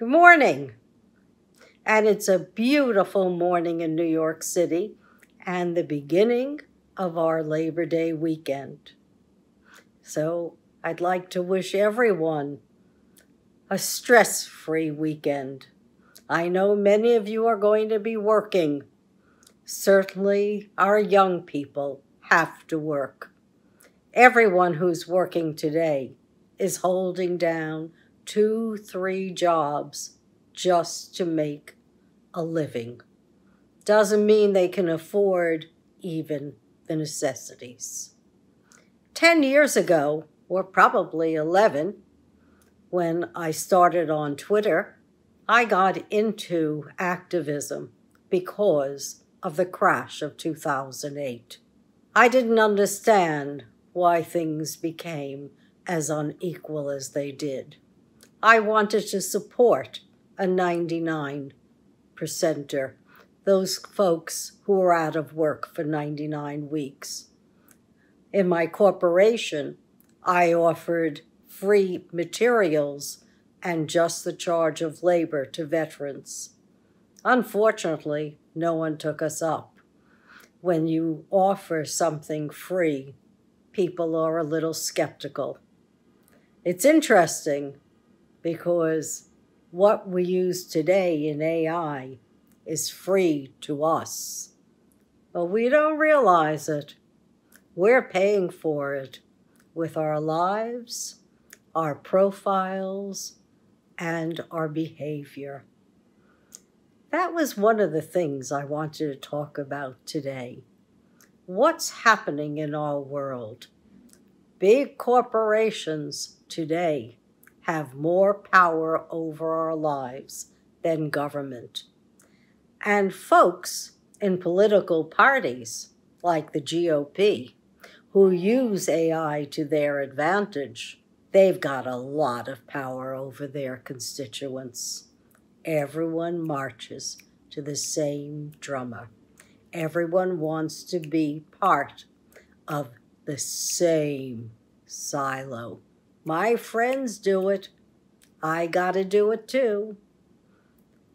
morning. And it's a beautiful morning in New York City and the beginning of our Labor Day weekend. So I'd like to wish everyone a stress-free weekend. I know many of you are going to be working. Certainly our young people have to work. Everyone who's working today is holding down 2-3 jobs just to make a living. Doesn't mean they can afford even the necessities. 10 years ago, or probably 11, when I started on Twitter, I got into activism because of the crash of 2008. I didn't understand why things became as unequal as they did. I wanted to support a 99%er, those folks who were out of work for 99 weeks. In my corporation, I offered free materials and just the charge of labor to veterans. Unfortunately, no one took us up. When you offer something free, people are a little skeptical. It's interesting because what we use today in AI is free to us, but we don't realize it. We're paying for it with our lives, our profiles, and our behavior. That was one of the things I wanted to talk about today. What's happening in our world? Big corporations today have more power over our lives than government. And folks in political parties, like the GOP, who use AI to their advantage, they've got a lot of power over their constituents. Everyone marches to the same drummer. Everyone wants to be part of the same silo. My friends do it. I gotta do it too.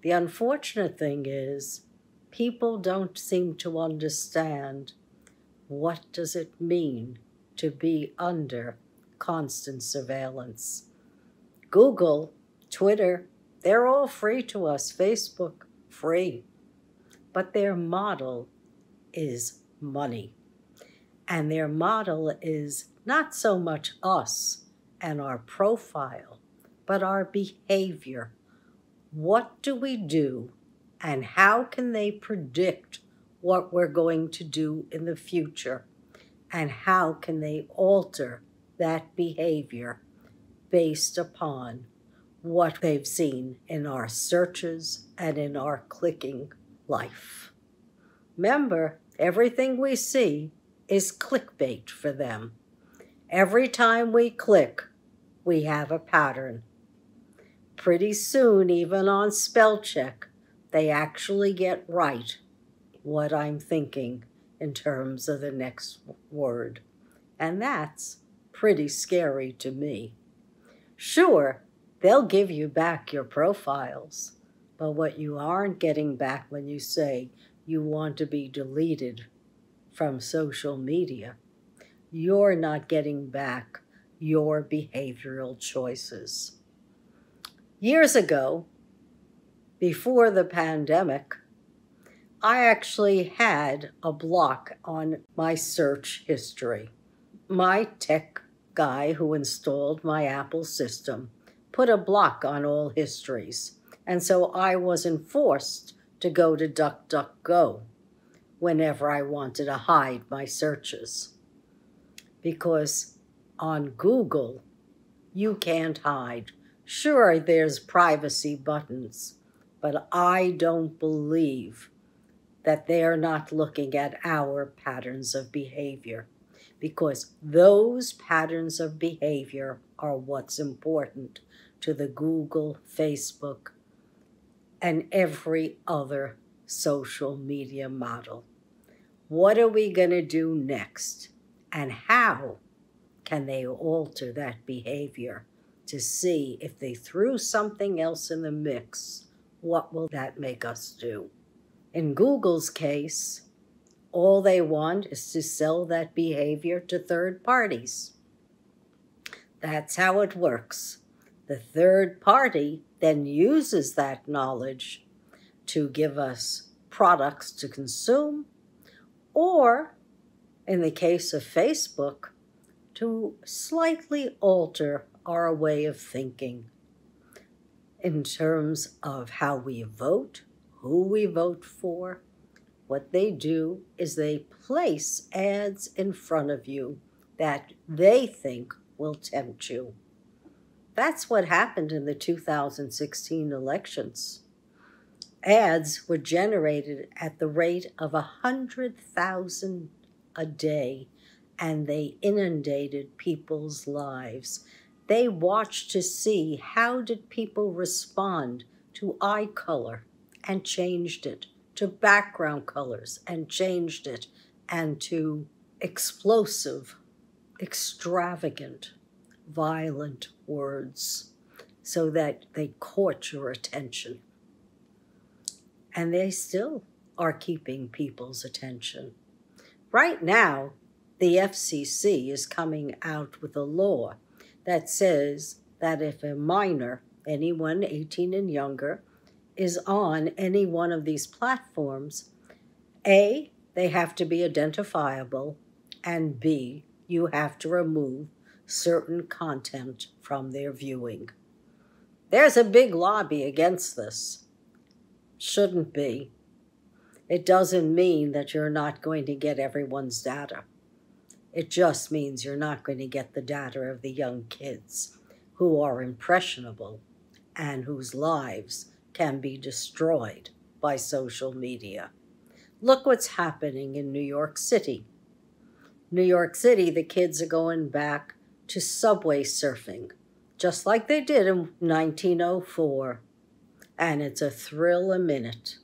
The unfortunate thing is, people don't seem to understand what does it mean to be under constant surveillance. Google, Twitter, they're all free to us. Facebook, free. But their model is money. And their model is not so much us and our profile, but our behavior. What do we do, and how can they predict what we're going to do in the future? And how can they alter that behavior based upon what they've seen in our searches and in our clicking life? Remember, everything we see is clickbait for them. Every time we click, we have a pattern. Pretty soon, even on spell check, they actually get right what I'm thinking in terms of the next word. And that's pretty scary to me. Sure, they'll give you back your profiles, but what you aren't getting back when you say you want to be deleted from social media, you're not getting back your behavioral choices. Years ago, before the pandemic, I actually had a block on my search history. My tech guy who installed my Apple system put a block on all histories, and so I wasn't forced to go to DuckDuckGo whenever I wanted to hide my searches. Because on Google, you can't hide. Sure, there's privacy buttons, but I don't believe that they're not looking at our patterns of behavior, because those patterns of behavior are what's important to the Google, Facebook, and every other social media model. What are we going to do next? And how can they alter that behavior to see if they threw something else in the mix, what will that make us do? In Google's case, all they want is to sell that behavior to third parties. That's how it works. The third party then uses that knowledge to give us products to consume, or, in the case of Facebook, to slightly alter our way of thinking in terms of how we vote, who we vote for. What they do is they place ads in front of you that they think will tempt you. That's what happened in the 2016 elections. Ads were generated at the rate of 100,000 a day, and they inundated people's lives. They watched to see how did people respond to eye color and changed it, to background colors and changed it, and to explosive, extravagant, violent words so that they caught your attention. And they still are keeping people's attention. Right now, the FCC is coming out with a law that says that if a minor, anyone 18 and younger, is on any one of these platforms, A, they have to be identifiable, and B, you have to remove certain content from their viewing. There's a big lobby against this. Shouldn't be. It doesn't mean that you're not going to get everyone's data. It just means you're not going to get the data of the young kids who are impressionable and whose lives can be destroyed by social media. Look what's happening in New York City. New York City, the kids are going back to subway surfing, just like they did in 1904. And it's a thrill a minute.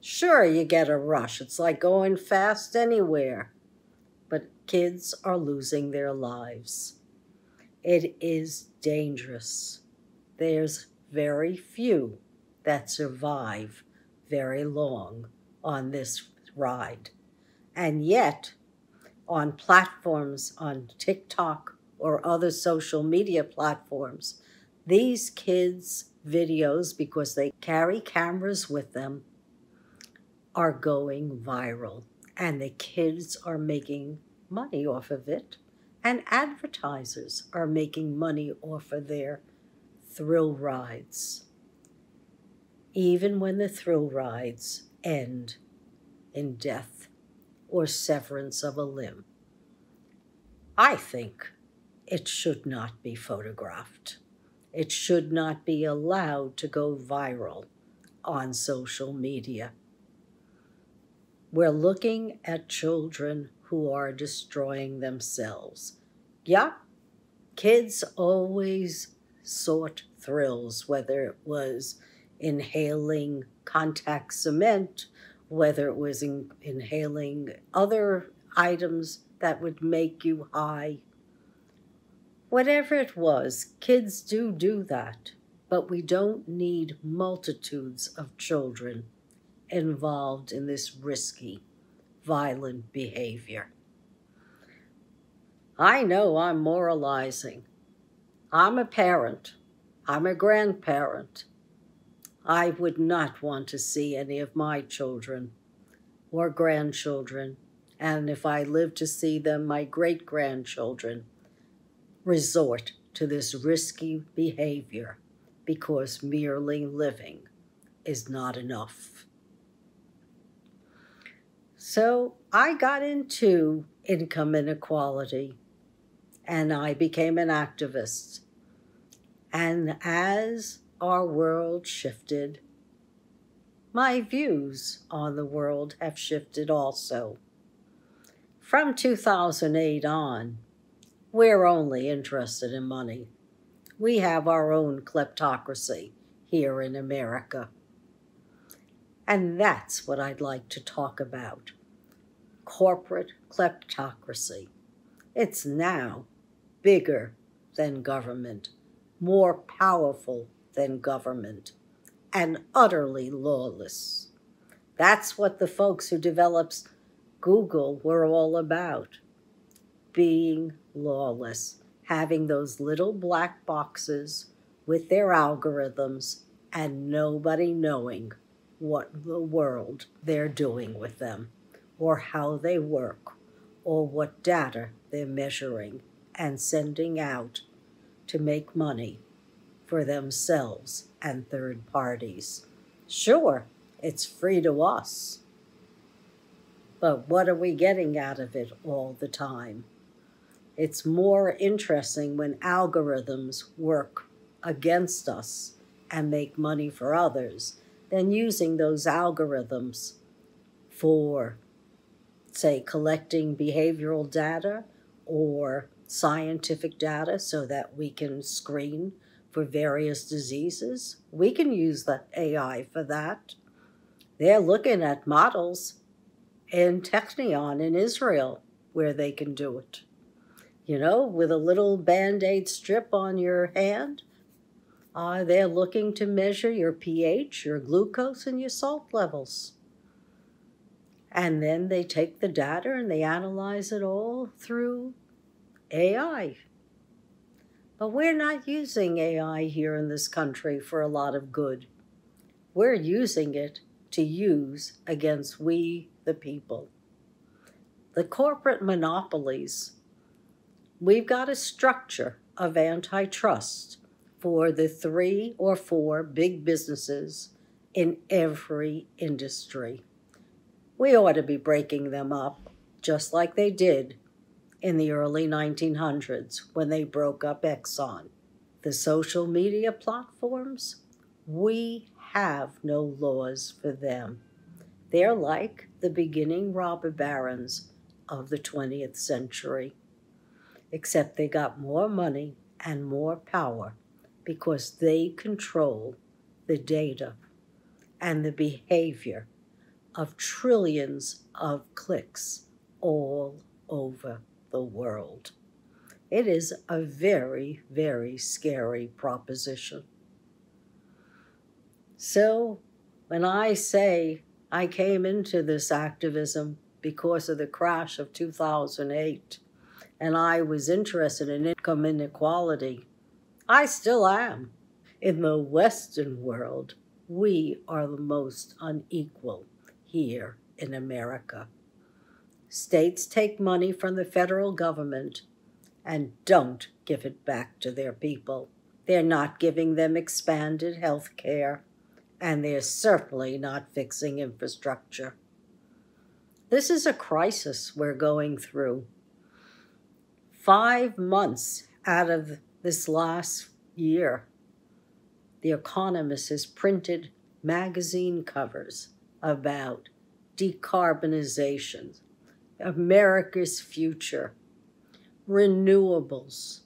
Sure, you get a rush. It's like going fast anywhere. But kids are losing their lives. It is dangerous. There's very few that survive very long on this ride. And yet, on platforms, on TikTok or other social media platforms, these kids' videos, because they carry cameras with them, are going viral. And the kids are making money off of it. And advertisers are making money off of their thrill rides. Even when the thrill rides end in death or severance of a limb. I think it should not be photographed. It should not be allowed to go viral on social media. We're looking at children who are destroying themselves. Yeah, kids always sought thrills, whether it was inhaling contact cement, whether it was inhaling other items that would make you high. Whatever it was, kids do that, but we don't need multitudes of children involved in this risky, violent behavior. I know I'm moralizing. I'm a parent. I'm a grandparent. I would not want to see any of my children or grandchildren, and if I live to see them, my great-grandchildren, resort to this risky behavior because merely living is not enough. So I got into income inequality and I became an activist. And as our world shifted, my views on the world have shifted also. From 2008 on, we're only interested in money. We have our own kleptocracy here in America. And that's what I'd like to talk about. Corporate kleptocracy. It's now bigger than government, more powerful than government, and utterly lawless. That's what the folks who developed Google were all about, being lawless, having those little black boxes with their algorithms and nobody knowing what in the world they're doing with them, or how they work, or what data they're measuring and sending out to make money for themselves and third parties. Sure, it's free to us, but what are we getting out of it all the time? It's more interesting when algorithms work against us and make money for others than using those algorithms for, say, collecting behavioral data or scientific data so that we can screen for various diseases. We can use the AI for that. They're looking at models in Technion in Israel where they can do it. You know, with a little Band-Aid strip on your hand, they're looking to measure your pH, your glucose, and your salt levels. And then they take the data and they analyze it all through AI. But we're not using AI here in this country for a lot of good. We're using it to use against we, the people. The corporate monopolies, we've got a structure of antitrust for the 3 or 4 big businesses in every industry. We ought to be breaking them up, just like they did in the early 1900s when they broke up Exxon. The social media platforms, we have no laws for them. They're like the beginning robber barons of the 20th century, except they got more money and more power because they control the data and the behavior of trillions of clicks all over the world. It is a very, very scary proposition. So when I say I came into this activism because of the crash of 2008, and I was interested in income inequality, I still am. In the Western world, we are the most unequal here in America. States take money from the federal government and don't give it back to their people. They're not giving them expanded health care, and they're certainly not fixing infrastructure. This is a crisis we're going through. 5 months out of this last year, The Economist has printed magazine covers about decarbonization, America's future, renewables.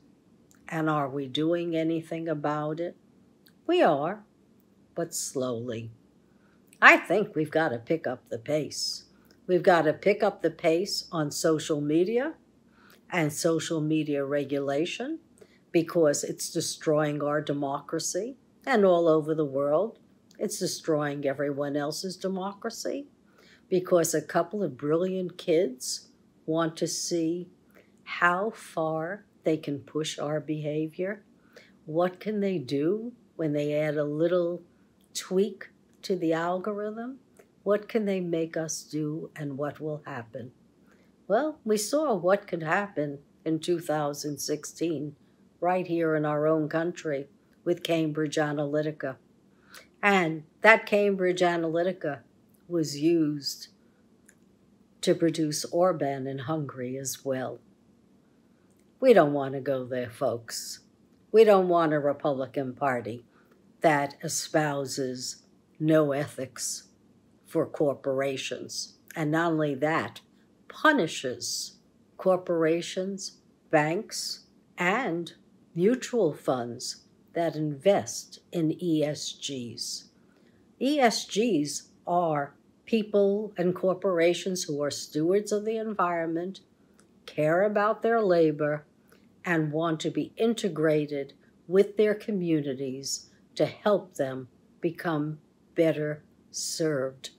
And are we doing anything about it? We are, but slowly. I think we've got to pick up the pace. We've got to pick up the pace on social media and social media regulation because it's destroying our democracy, and all over the world, it's destroying everyone else's democracy because a couple of brilliant kids want to see how far they can push our behavior. What can they do when they add a little tweak to the algorithm? What can they make us do and what will happen? Well, we saw what could happen in 2016 right here in our own country with Cambridge Analytica. And that Cambridge Analytica was used to produce Orban in Hungary as well. We don't want to go there, folks. We don't want a Republican Party that espouses no ethics for corporations. And not only that, punishes corporations, banks, and mutual funds that invest in ESGs. ESGs are people and corporations who are stewards of the environment, care about their labor, and want to be integrated with their communities to help them become better served,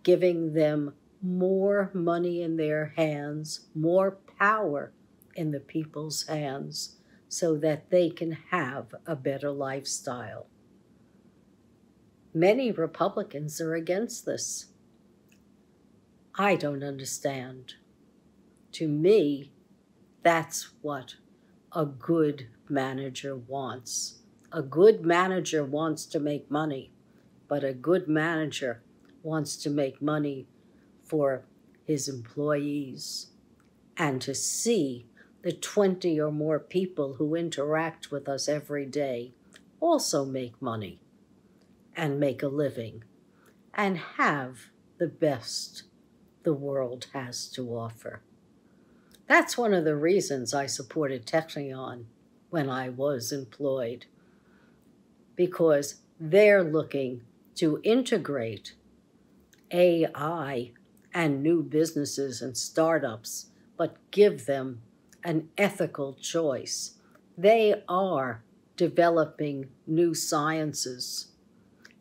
giving them more money in their hands, more power in the people's hands, so that they can have a better lifestyle. Many Republicans are against this. I don't understand. To me, that's what a good manager wants. A good manager wants to make money, but a good manager wants to make money for his employees and to see the 20 or more people who interact with us every day also make money and make a living and have the best the world has to offer. That's one of the reasons I supported Technion when I was employed, because they're looking to integrate AI and new businesses and startups, but give them an ethical choice. They are developing new sciences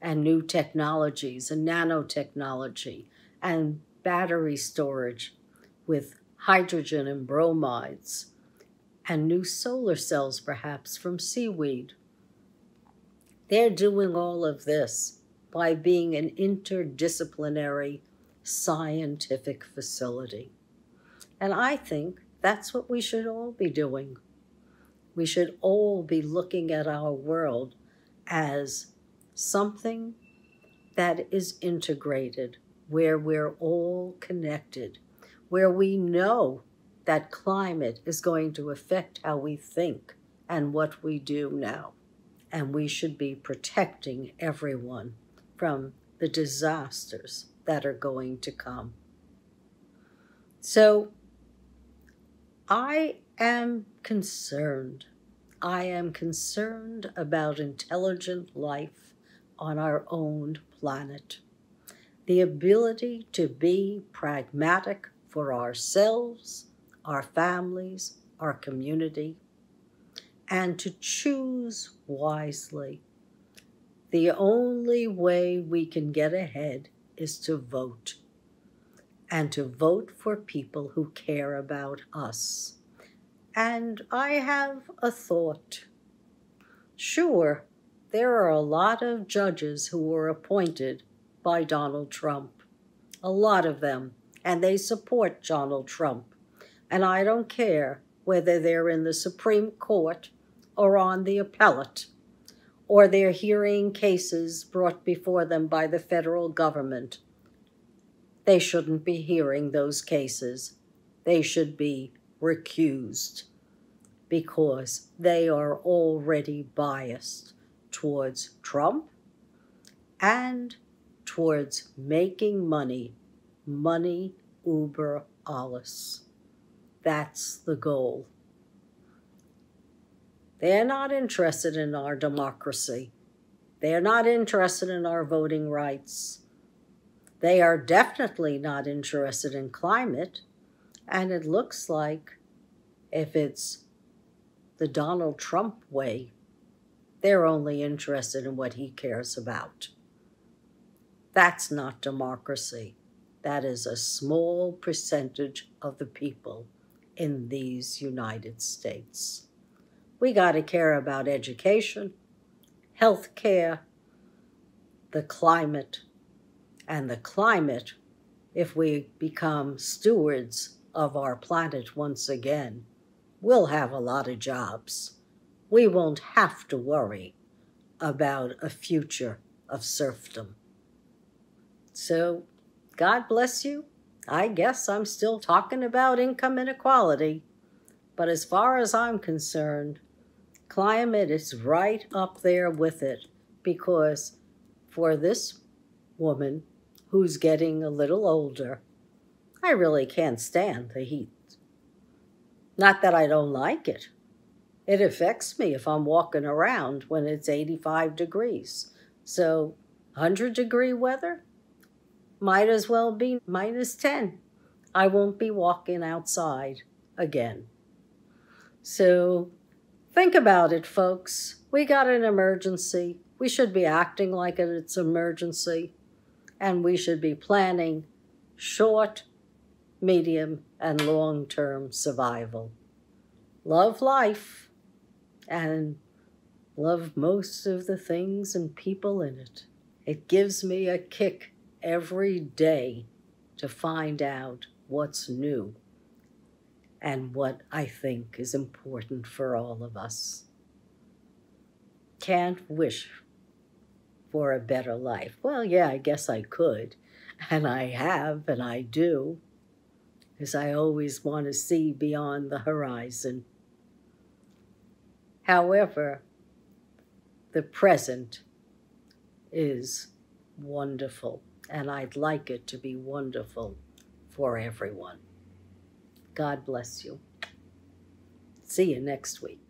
and new technologies and nanotechnology and battery storage with hydrogen and bromides and new solar cells perhaps from seaweed. They're doing all of this by being an interdisciplinary scientific facility. And I think that's what we should all be doing. We should all be looking at our world as something that is integrated, where we're all connected, where we know that climate is going to affect how we think and what we do now. And we should be protecting everyone from the disasters that are going to come. So I am concerned. I am concerned about intelligent life on our own planet. The ability to be pragmatic for ourselves, our families, our community, and to choose wisely. The only way we can get ahead is to vote, and to vote for people who care about us. And I have a thought. Sure, there are a lot of judges who were appointed by Donald Trump, a lot of them, and they support Donald Trump. And I don't care whether they're in the Supreme Court or on the appellate, or they're hearing cases brought before them by the federal government. They shouldn't be hearing those cases. They should be recused because they are already biased towards Trump and towards making money über alles. That's the goal. They're not interested in our democracy. They're not interested in our voting rights. They are definitely not interested in climate. And it looks like if it's the Donald Trump way, they're only interested in what he cares about. That's not democracy. That is a small percentage of the people in these United States. We got to care about education, health care, the climate, and the climate, if we become stewards of our planet once again, we'll have a lot of jobs. We won't have to worry about a future of serfdom. So, God bless you. I guess I'm still talking about income inequality, but as far as I'm concerned, climate is right up there with it, because for this woman who's getting a little older, I really can't stand the heat. Not that I don't like it. It affects me if I'm walking around when it's 85 degrees. So 100-degree weather might as well be -10. I won't be walking outside again. So Think about it, folks. We got an emergency. We should be acting like it's an emergency, and we should be planning short, medium, and long-term survival. Love life, and love most of the things and people in it. It gives me a kick every day to find out what's new and what I think is important for all of us. Can't wish for a better life. Well, yeah, I guess I could, and I have, and I do, because I always want to see beyond the horizon. However, the present is wonderful, and I'd like it to be wonderful for everyone. God bless you. See you next week.